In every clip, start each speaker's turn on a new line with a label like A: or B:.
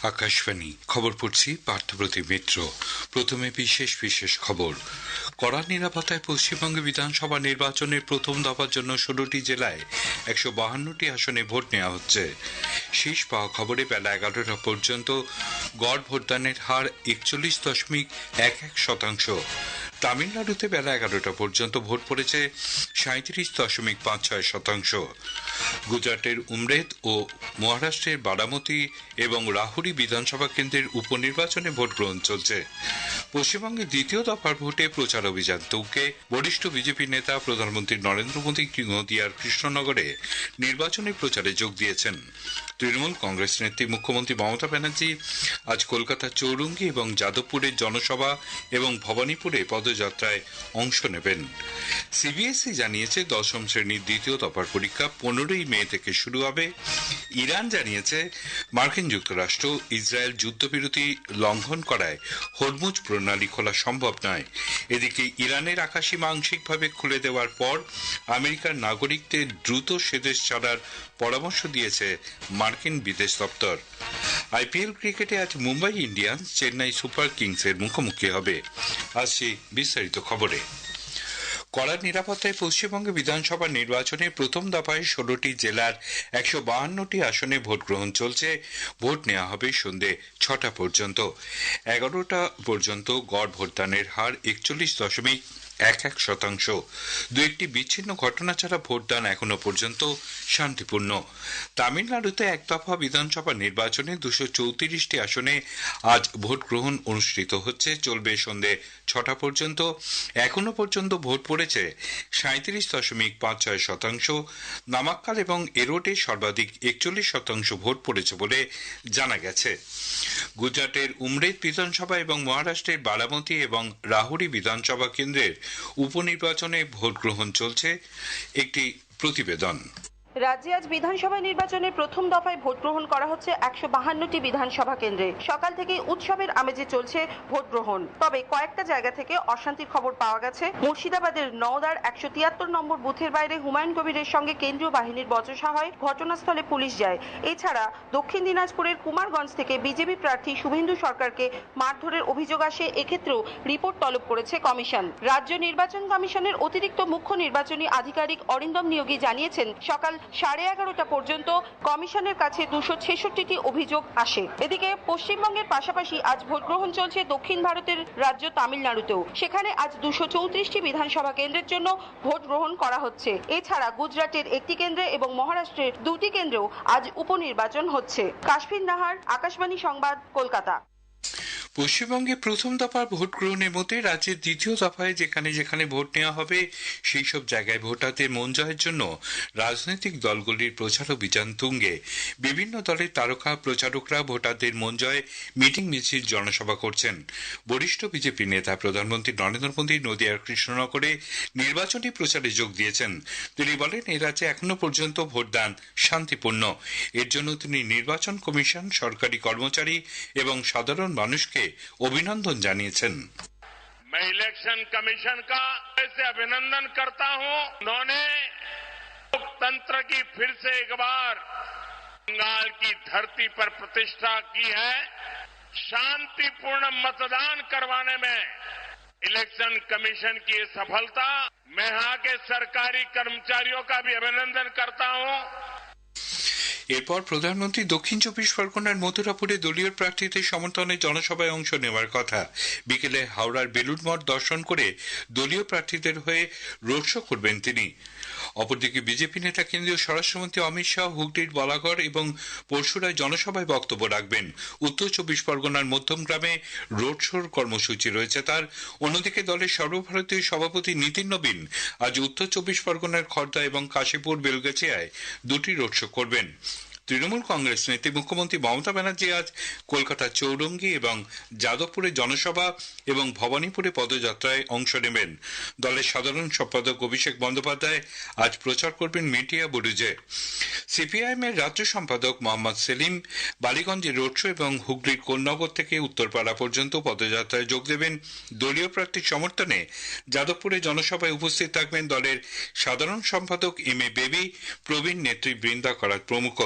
A: আকাশবাণী খবর পড়ছি পার্থপ্রতিম মিত্র। প্রথমে বিশেষ বিশেষ খবর। কড়া নিরাপত্তায় পশ্চিমবঙ্গে বিধানসভা নির্বাচনের প্রথম দফার জন্য 16টি জেলায় 152টি আসনে ভোট নেওয়া হচ্ছে। শেষ পাওয়া খবরে বেলা 11টা পর্যন্ত গড় ভোটদানের হার 41.11%। তামিলনাড়ুতে বেলা 11টা পর্যন্ত ভোট পড়েছে 37.56%। গুজরাটের উমরেদ ও মহারাষ্ট্রের বারামতি এবং রাহুরি বিধানসভা কেন্দ্রের উপনির্বাচনে ভোট গ্রহণ চলছে। পশ্চিমবঙ্গে দ্বিতীয় দফার ভোটে প্রচার অভিযান তুঙ্গে। বরিষ্ঠ বিজেপি নেতা প্রধানমন্ত্রী নরেন্দ্র মোদী নদিয়ার কৃষ্ণনগরে নির্বাচনী প্রচারে যোগ দিয়েছেন। তৃণমূল কংগ্রেস নেত্রী মুখ্যমন্ত্রী মমতা ব্যানার্জি আজ কলকাতার চৌরঙ্গি এবং যাদবপুরের জনসভা এবং ভবানীপুরে পদযাত্রায় অংশ নেবেন। সিবিএসই জানিয়েছে দশম শ্রেণীর দ্বিতীয় দফার পরীক্ষা 15ই মে থেকে শুরু হবে। ইরান জানিয়েছে মার্কিন যুক্তরাষ্ট্র ইসরায়েল যুদ্ধবিরতি লঙ্ঘন করায় হরমুজ প্রণালী খোলা সম্ভব নয়। এদিকে ইরানের আকাশসীমা আংশিকভাবে খুলে দেওয়ার পর আমেরিকার নাগরিকদের দ্রুত সেদেশ ছাড়ার পরামর্শ দিয়েছে মার্কিন বিদেশ দপ্তর। আইপিএল ক্রিকেটে আজ মুম্বাই ইন্ডিয়ান্স চেন্নাই সুপার কিংসের মুখোমুখি হবে। আসছি বিস্তারিত খবরে। কড়া নিরাপত্তায় পশ্চিমবঙ্গে বিধানসভা নির্বাচনে প্রথম দফায় 16টি জেলার 152টি আসনে ভোট গ্রহণ চলছে। ভোট নেওয়া হবে সন্ধ্যে 6টা পর্যন্ত। 11টা পর্যন্ত গড় ভোটদানের হার 41.11%। দু একটি বিচ্ছিন্ন ঘটনা ছাড়া ভোটদান এখনো পর্যন্ত শান্তিপূর্ণ। তামিলনাড়ুতে এক দফা বিধানসভা নির্বাচনে 234টি আসনে আজ ভোট গ্রহণ অনুষ্ঠিত হচ্ছে। চলবে সন্ধ্যে 6টা পর্যন্ত। এখনো পর্যন্ত ভোট পড়েছে 37.56%। নামাক্কাল এবং এরোডে সর্বাধিক 41% ভোট পড়েছে বলে জানা গেছে। গুজরাটের উমরেদ বিধানসভা এবং মহারাষ্ট্রের বারামতি এবং রাহুরি বিধানসভা কেন্দ্রের উপনির্বাচনে ভোট গ্রহণ চলছে। একটি প্রতিবেদন।
B: রাজ্যে আজ বিধানসভা নির্বাচনের প্রথম দফায় ভোট গ্রহণ করা হচ্ছে 152টি বিধানসভা কেন্দ্রে। সকাল থেকে উৎসবের আমেজে চলছে ভোট গ্রহণ। তবে কয়েকটা জায়গা থেকে অশান্তির খবর পাওয়া গেছে। মুর্শিদাবাদের নওদার 173 নম্বর বুথের বাইরে হুমায়ুন কবিরের সঙ্গে কেন্দ্রীয় বাহিনীর বচসা হয়। ঘটনাস্থলে পুলিশ যায়। এছাড়া দক্ষিণ দিনাজপুরের কুমারগঞ্জ থেকে বিজেপি প্রার্থী শুভেন্দু সরকারকে মারধরের অভিযোগ আসে। এক্ষেত্রেও রিপোর্ট তলব করেছে কমিশন। রাজ্য নির্বাচন কমিশনের অতিরিক্ত মুখ্য নির্বাচনী আধিকারিক অরিন্দম নিয়োগী জানিয়েছেন, সকাল 11:30টা পর্যন্ত কমিশনের কাছে 266টি অভিযোগ আসে। এদিকে পশ্চিমবঙ্গের পাশাপাশি আজ ভোট গ্রহণ চলছে দক্ষিণ ভারতের রাজ্য তামিলনাড়ুতেও। সেখানে আজ 234টি বিধানসভা কেন্দ্রের জন্য ভোট গ্রহণ করা হচ্ছে। এছাড়া গুজরাটের একটি কেন্দ্রে এবং মহারাষ্ট্রের 2টি কেন্দ্রেও আজ উপনির্বাচন হচ্ছে। কাশফিন নাহার, আকাশবাণী সংবাদ, কলকাতা।
A: পশ্চিমবঙ্গে প্রথম দফার ভোট গ্রহণের মধ্যে রাজ্যের দ্বিতীয় দফায় যেখানে যেখানে ভোট নেওয়া হবে সেই সব জায়গায় ভোটারদের মন জয়ের জন্য রাজনৈতিক দলগুলির প্রচার অভিযান তুঙ্গে। বিভিন্ন দলের তারকা প্রচারকরা ভোটারদের মন জয়ে মিটিং মিছিল জনসভা করছেন। বরিষ্ঠ বিজেপি নেতা প্রধানমন্ত্রী নরেন্দ্র মোদী নদিয়ার কৃষ্ণনগরে নির্বাচনী প্রচারে যোগ দিয়েছেন। তিনি বলেন, এ রাজ্যে এখনো পর্যন্ত ভোটদান শান্তিপূর্ণ। এর জন্য তিনি নির্বাচন কমিশন, সরকারি কর্মচারী এবং সাধারণ মানুষকে অভিনন্দন জানিয়েছেন।
C: मैं इलेक्शन कमीशन का ऐसे अभिनंदन करता हूं। उन्होंने लोकतंत्र की फिर से एक बार बंगाल की धरती पर प्रतिष्ठा की है। शांतिपूर्ण मतदान करवाने में इलेक्शन कमीशन की ये सफलता, मैं यहां के सरकारी कर्मचारियों का भी अभिनंदन करता हूं।
A: এরপর প্রধানমন্ত্রী দক্ষিণ 24 পরগনার মথুরাপুরে দলীয় প্রার্থীদের সমর্থনে জনসভায় অংশ নেওয়ার কথা। বিকেলে হাওড়ার বেলুড় মঠ দর্শন করে দলীয় প্রার্থীদের হয়ে রোড শো করবেন তিনি। অপরদিকে বিজেপি নেতা কেন্দ্রীয় স্বরাষ্ট্রমন্ত্রী অমিত শাহ হুগলির বলাগড় এবং পরশুরায় জনসভায় বক্তব্য রাখবেন। উত্তর 24 পরগনার মধ্যমগ্রামে রোড শোর কর্মসূচি রয়েছে তার। অন্যদিকে দলের সর্বভারতীয় সভাপতি নীতিন নবীন আজ উত্তর 24 পরগনার খড়দা এবং কাশীপুর বেলগাছিয়ায় দুটি রোড শো করবেন। তৃণমূল কংগ্রেস নেত্রী মুখ্যমন্ত্রী মমতা ব্যানার্জি আজ কলকাতার চৌরঙ্গি এবং যাদবপুরে জনসভা এবং ভবানীপুরে পদযাত্রায় অংশ নেবেন। দলের সাধারণ সম্পাদক অভিষেক বন্দ্যোপাধ্যায় আজ প্রচার করবেন মিডিয়া বুরুজে। সিপিআইএম এর রাজ্য সম্পাদক মোহাম্মদ সেলিম বালিগঞ্জে রোড শো এবং হুগলির কোন্নগর থেকে উত্তরপাড়া পর্যন্ত পদযাত্রায় যোগ দেবেন। দলীয় প্রার্থীর সমর্থনে যাদবপুরে জনসভায় উপস্থিত থাকবেন দলের সাধারণ সম্পাদক এম এ বেবি, প্রবীণ নেত্রী বৃন্দা করাত প্রমুখ।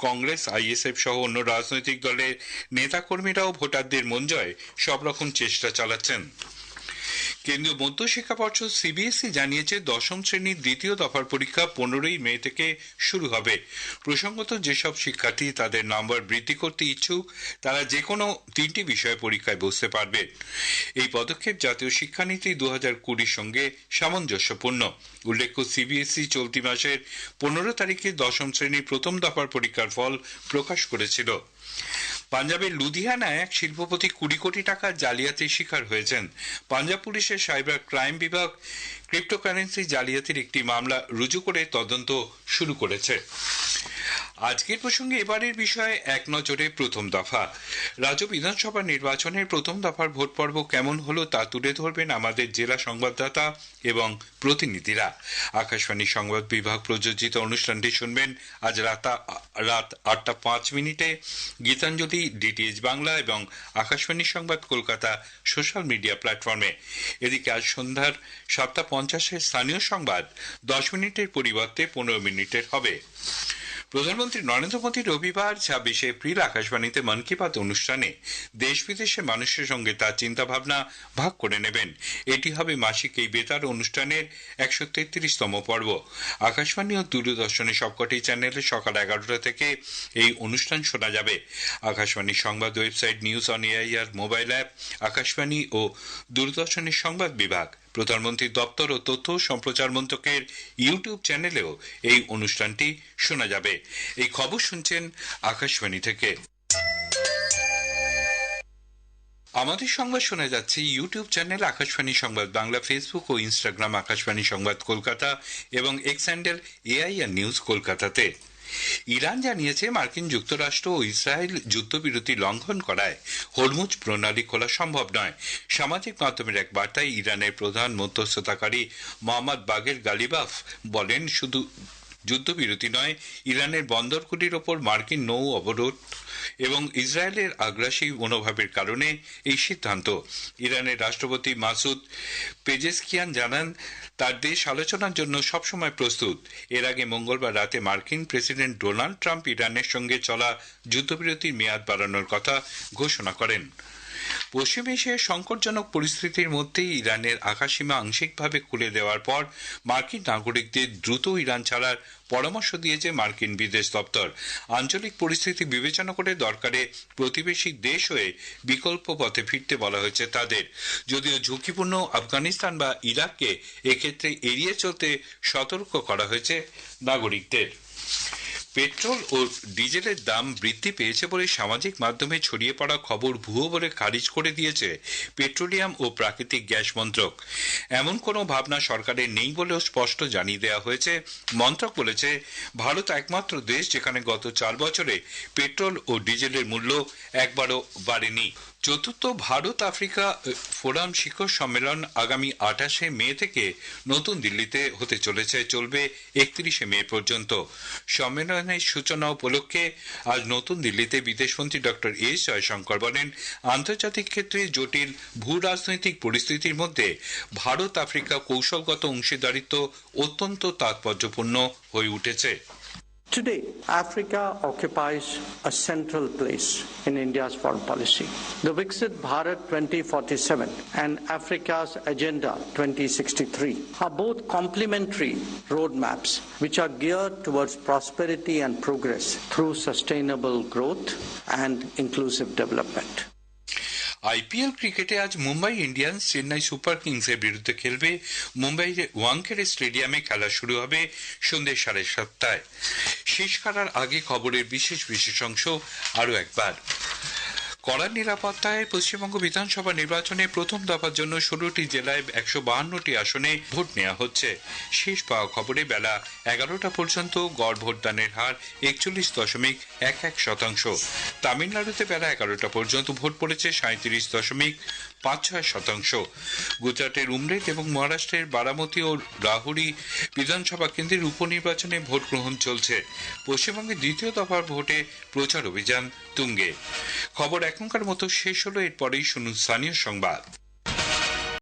A: কংগ্রেস, আইএসএফ সহ অন্য রাজনৈতিক দলের নেতাকর্মীরাও ভোটারদের মন জয় সব রকম চেষ্টা চালাচ্ছেন। কেন্দ্রীয় মধ্যশিক্ষা পর্ষদ সিবিএসই জানিয়েছে দশম শ্রেণীর দ্বিতীয় দফার পরীক্ষা 15 মে থেকে শুরু হবে। প্রসঙ্গত, যেসব শিক্ষার্থী তাদের নম্বর বৃদ্ধি করতে ইচ্ছুক তারা যে কোনো 3টি বিষয়ে পরীক্ষায় বসতে পারবে। এই পদক্ষেপ জাতীয় শিক্ষানীতি 2020 সঙ্গে সামঞ্জস্যপূর্ণ। উল্লেখ্য, সিবিএসই চলতি মাসের 15 তারিখে দশম শ্রেণীর প্রথম দফার পরীক্ষার ফল প্রকাশ করেছিল। পাঞ্জাবের লুধিয়ানায় এক শিল্পপতি 20 কোটি টাকার জালিয়াতির শিকার হয়েছেন। পাঞ্জাব পুলিশের সাইবার ক্রাইম বিভাগ ক্রিপ্টোকারেন্সি জালিয়াতির একটি মামলা রুজু করে তদন্ত শুরু করেছে। আজকের প্রসঙ্গে এবারের বিষয়ে এক নজরে প্রথম দফা। রাজ্য বিধানসভা নির্বাচনের প্রথম দফার ভোট পর্ব কেমন হলো তা তুলে ধরবেন আমাদের জেলা সংবাদদাতা এবং প্রতিনিধিরা। আকাশবাণী সংবাদ বিভাগ প্রযোজিত অনুষ্ঠানটি শুনবেন আজ রাত 8:05 গীতাঞ্জলি, ডিটিএইচ বাংলা এবং আকাশবাণী সংবাদ কলকাতা সোশ্যাল মিডিয়া প্ল্যাটফর্মে। এদিকে আজ সন্ধ্যার 7:50 স্থানীয় সংবাদ 10 মিনিটের পরিবর্তে 15 মিনিটের হবে। প্রধানমন্ত্রী নরেন্দ্র মোদী রবিবার 26 এপ্রিল আকাশবাণীতে মন কি বাত অনুষ্ঠানে দেশ বিদেশের মানুষের সঙ্গে তার চিন্তাভাবনা ভাগ করে নেবেন। এটি হবে মাসিক এই বেতার অনুষ্ঠানের 133তম পর্ব। আকাশবাণী ও দূরদর্শনের সবকটি চ্যানেলে সকাল 11টা থেকে এই অনুষ্ঠান শোনা যাবে। আকাশবাণী সংবাদ website, news on AIR mobile app, Akashvani ও দূরদর্শনের সংবাদ বিভাগ, প্রধানমন্ত্রীর দপ্তর ও তথ্য সম্প্রচার মন্ত্রকের ইউটিউব চ্যানেলেও এই অনুষ্ঠানটি শোনা যাবে। এই খবর শুনছেন আকাশবাণী থেকে। আমাদের সংবাদ শোনা যাচ্ছে ইউটিউব চ্যানেল আকাশবাণী সংবাদ বাংলা, ফেসবুক ও ইনস্টাগ্রাম আকাশবাণী সংবাদ কলকাতা এবং এক্স হ্যান্ডেল এআইআর নিউজ কলকাতাতে। ইরান জানিয়েছে মার্কিন যুক্তরাষ্ট্র ও ইসরায়েল যুদ্ধবিরতি লঙ্ঘন করায় হরমুজ প্রণালী খোলা সম্ভব নয়। সামাজিক মাধ্যমের এক বার্তায় ইরানের প্রধান মধ্যস্থতাকারী মোহাম্মদ বাগের গালিবাফ বলেন, শুধু যুদ্ধবিরতি নয়, ইরানের বন্দরগুলির ওপর মার্কিন নৌ অবরোধ এবং ইসরায়েলের আগ্রাসী মনোভাবের কারণে এই সিদ্ধান্ত। ইরানের রাষ্ট্রপতি মাসুদ পেজেশকিয়ান জানান, তার দেশ আলোচনার জন্য সবসময় প্রস্তুত। এর আগে মঙ্গলবার রাতে মার্কিন প্রেসিডেন্ট ডোনাল্ড ট্রাম্প ইরানের সঙ্গে চলা যুদ্ধবিরতির মেয়াদ বাড়ানোর কথা ঘোষণা করেন। পশ্চিম এশিয়ার সংকটজনক পরিস্থিতির মধ্যেই ইরানের আকাশসীমা আংশিকভাবে খুলে দেওয়ার পর মার্কিন নাগরিকদের দ্রুত ইরান ছাড়ার পরামর্শ দিয়েছে মার্কিন বিদেশ দপ্তর। আঞ্চলিক পরিস্থিতি বিবেচনা করে দরকারে প্রতিবেশী দেশ হয়ে বিকল্প পথে ফিরতে বলা হয়েছে তাদের। যদিও ঝুঁকিপূর্ণ আফগানিস্তান বা ইরাককে এক্ষেত্রে এড়িয়ে চলতে সতর্ক করা হয়েছে নাগরিকদের। পেট্রোল ও ডিজেলের দাম বৃদ্ধি পেয়েছে বলে সামাজিক মাধ্যমে ছড়িয়ে পড়া খবর ভুয়ো বলে খারিজ করে দিয়েছে পেট্রোলিয়াম ও প্রাকৃতিক গ্যাস মন্ত্রক। এমন কোনো ভাবনা সরকারের নেই বলেও স্পষ্ট জানিয়ে দেওয়া হয়েছে। মন্ত্রক বলেছে, ভারত একমাত্র দেশ যেখানে গত 4 বছরে পেট্রোল ও ডিজেলের মূল্য একবারও বাড়েনি। চতুর্থ ভারত আফ্রিকা ফোরাম শিখর সম্মেলন আগামী 28 মে থেকে নতুন দিল্লিতে হতে চলেছে, চলবে 31 মে পর্যন্ত। সম্মেলনের সূচনা উপলক্ষে আজ নতুন দিল্লিতে বিদেশমন্ত্রী ডক্টর এস জয়শঙ্কর বলেন, আন্তর্জাতিক ক্ষেত্রে জটিল ভূ রাজনৈতিক পরিস্থিতির মধ্যে ভারত আফ্রিকা কৌশলগত অংশীদারিত্ব অত্যন্ত তাৎপর্যপূর্ণ হয়ে উঠেছে।
D: Today, Africa occupies a central place in India's foreign policy. The Viksit Bharat 2047 and Africa's Agenda 2063 are both complementary roadmaps which are geared towards prosperity and progress through sustainable growth and inclusive development.
A: IPL ক্রিকেটে আজ Mumbai Indians Chennai super কিংসের বিরুদ্ধে খেলবে। মুম্বাইয়ের ওয়াংখেড়ে স্টেডিয়ামে খেলা শুরু হবে সন্ধ্যে 7:30। শেষ করার আগে খবরের বিশেষ অংশ আরও একবার। কড়া নিরাপত্তায় পশ্চিমবঙ্গ বিধানসভা নির্বাচনে প্রথম দফার জন্য 16টি জেলায় 152টি আসনে ভোট নেওয়া হচ্ছে। শেষ পাওয়া খবরে বেলা 11টা পর্যন্ত গড় ভোটদানের হার 41.11%। তামিলনাড়ুতে বেলা 11টা পর্যন্ত ভোট পড়েছে 37.56%। গুজরাটের উমরেদ এবং মহারাষ্ট্রের বারামতি ও রাহুরি বিধানসভা কেন্দ্রের উপনির্বাচনে ভোট গ্রহণ চলছে। পশ্চিমবঙ্গে দ্বিতীয় দফার ভোটে প্রচার অভিযান তুঙ্গে। খবর এখনকার মতো শেষ হলো, এরপরেই শুনুন স্থানীয় সংবাদ।